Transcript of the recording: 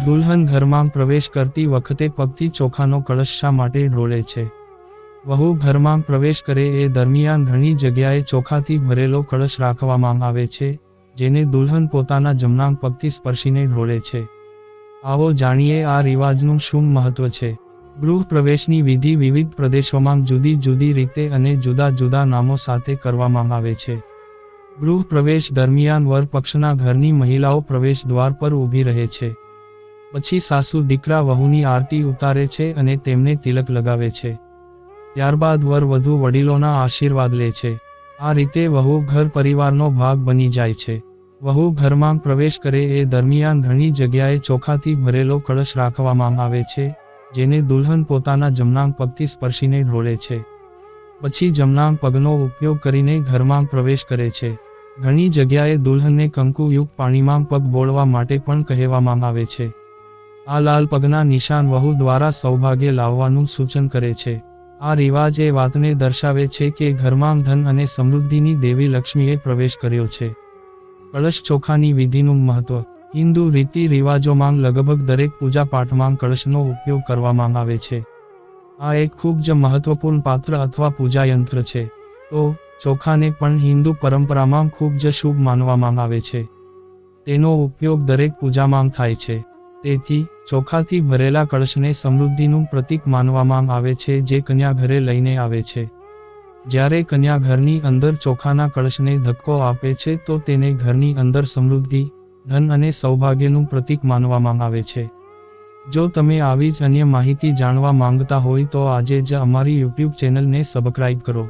દુલ્હન ઘરમાં પ્રવેશ કરતી વખતે પગથી ચોખાનો કળશ શા માટે ઢોળે છે? વહુ ઘરમાં પ્રવેશ કરે એ દરમિયાન ઘણી જગ્યાએ ચોખાથી ભરેલો કળશ રાખવામાં આવે છે, જેને દુલ્હન પોતાના જમણા પગથી સ્પર્શીને ઢોળે છે. આવો જાણીએ આ રિવાજનું શું મહત્વ છે. ગૃહ પ્રવેશની વિધિ વિવિધ પ્રદેશોમાં જુદી જુદી રીતે અને જુદા જુદા નામો સાથે કરવામાં આવે છે. ગૃહ પ્રવેશ દરમિયાન વર પક્ષના ઘરની મહિલાઓ પ્રવેશ દ્વાર પર ઊભી રહે છે. પછી સાસુ દીકરા વહુની આરતી ઉતારે છે અને તેમને તિલક લગાવે છે. ત્યારબાદ વર વધુ વડીલોના આશીર્વાદ લે છે. આ રીતે વહુ ઘર પરિવારનો ભાગ બની જાય છે. વહુ ઘરમાં પ્રવેશ કરે એ દરમિયાન ઘણી જગ્યાએ ચોખાથી ભરેલો કળશ રાખવામાં આવે છે, જેને દુલ્હન પોતાના જમણા પગથી સ્પર્શીને ઢોળે છે. પછી જમણા પગનો ઉપયોગ કરીને ઘરમાં પ્રવેશ કરે છે. ઘણી જગ્યાએ દુલ્હનને કંકુયુક્ત પાણીમાં પગ બોળવા માટે પણ કહેવામાં આવે છે. આ લાલ પગના નિશાન વહુ દ્વારા સૌભાગ્ય લાવવાનું સૂચન કરે છે. આ રિવાજ એ વાતને દર્શાવે છે કે ઘરમાં ધન અને સમૃદ્ધિની દેવી લક્ષ્મીએ પ્રવેશ કર્યો છે. કળશ ચોખાની વિધિનું મહત્વ. હિન્દુ રીતિ રિવાજોમાં લગભગ દરેક પૂજા પાઠમાં કળશનો ઉપયોગ કરવામાં આવે છે. આ એક ખૂબ જ મહત્વપૂર્ણ પાત્ર અથવા પૂજા યંત્ર છે. તો ચોખાને પણ હિન્દુ પરંપરામાં ખૂબ જ શુભ માનવામાં આવે છે. તેનો ઉપયોગ દરેક પૂજામાં થાય છે. તેથી ચોખાથી ભરેલા કળશને સમૃદ્ધિનું પ્રતીક માનવામાં આવે છે, જે કન્યા ઘરે લઈને આવે છે. જ્યારે કન્યા ઘરની અંદર ચોખાના કળશને ધક્કો આપે છે તો તેને ઘરની અંદર સમૃદ્ધિ, ધન અને સૌભાગ્યનું પ્રતીક માનવામાં આવે છે. જો તમે આવી જ અન્ય માહિતી જાણવા માંગતા હોય તો આજે જ અમારી YouTube ચેનલને સબસ્ક્રાઇબ કરો.